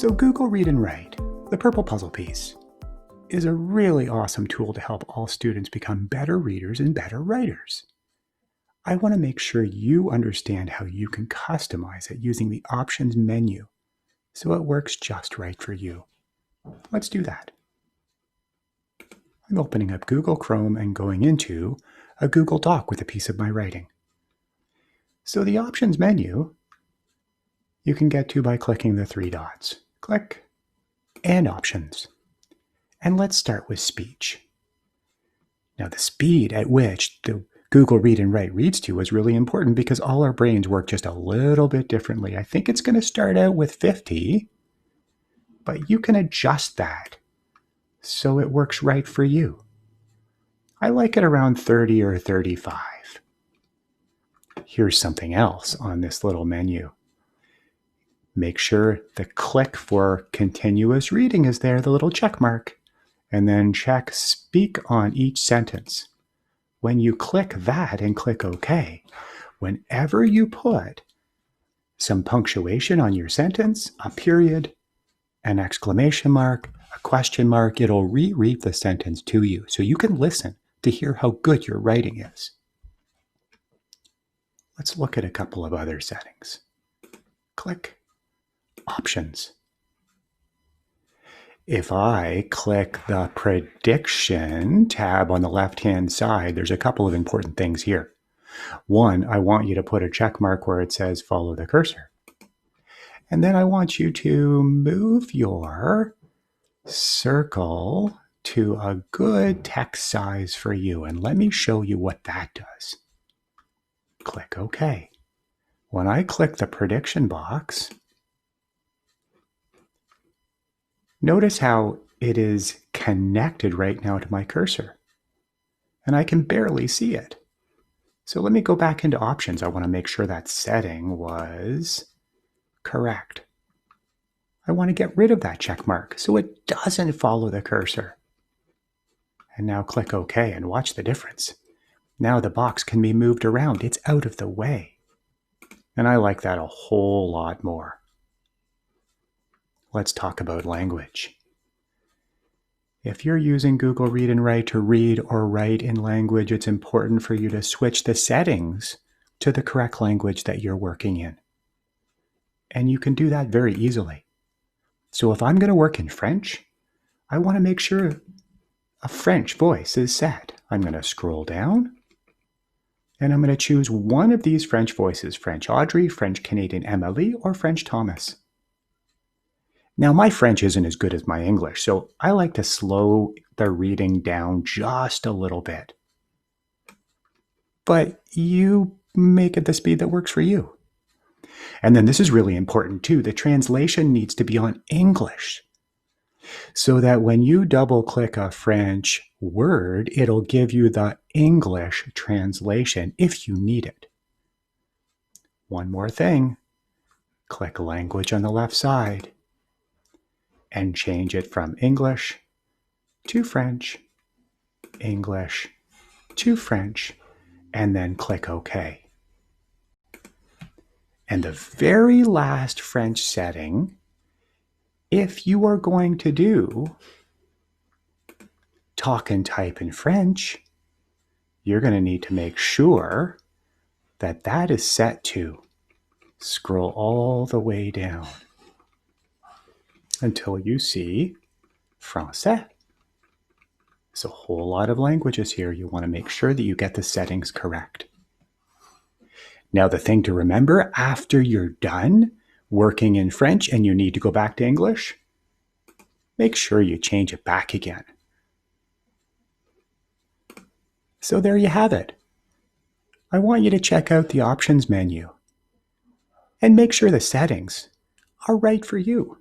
So Google Read and Write, the purple puzzle piece, is a really awesome tool to help all students become better readers and better writers. I want to make sure you understand how you can customize it using the options menu so it works just right for you. Let's do that. I'm opening up Google Chrome and going into a Google Doc with a piece of my writing. So the options menu you can get to by clicking the three dots. Click and options. And let's start with speech. Now the speed at which the Google Read and Write reads to is really important because all our brains work just a little bit differently. I think it's going to start out with 50, but you can adjust that so it works right for you. I like it around 30 or 35. Here's something else on this little menu. Make sure the click for continuous reading is there, the little check mark, and then check speak on each sentence. When you click that and click OK, whenever you put some punctuation on your sentence, a period, an exclamation mark, a question mark, it'll reread the sentence to you so you can listen to hear how good your writing is. Let's look at a couple of other settings. Click Options. If I click the Prediction tab on the left-hand side, there's a couple of important things here. One, I want you to put a check mark where it says follow the cursor. And then I want you to move your circle to a good text size for you. And let me show you what that does. Click OK. When I click the prediction box, notice how it is connected right now to my cursor. And I can barely see it. So let me go back into options. I want to make sure that setting was correct. I want to get rid of that check mark so it doesn't follow the cursor. And now click OK and watch the difference. Now the box can be moved around. It's out of the way. And I like that a whole lot more. Let's talk about language. If you're using Google Read and Write to read or write in language, it's important for you to switch the settings to the correct language that you're working in. And you can do that very easily. So if I'm going to work in French, I want to make sure a French voice is set. I'm going to scroll down and I'm going to choose one of these French voices, French Audrey, French Canadian Emily, or French Thomas. Now, my French isn't as good as my English, so I like to slow the reading down just a little bit. But you make it the speed that works for you. And then this is really important too. The translation needs to be on English so that when you double click a French word, it'll give you the English translation if you need it. One more thing, click language on the left side and change it from English to French, English to French, and then click OK. And the very last French setting, if you are going to do talk and type in French, you're going to need to make sure that that is set to scroll all the way down until you see Français. There's a whole lot of languages here. You want to make sure that you get the settings correct. Now, the thing to remember after you're done working in French and you need to go back to English, make sure you change it back again. So there you have it. I want you to check out the options menu and make sure the settings are right for you.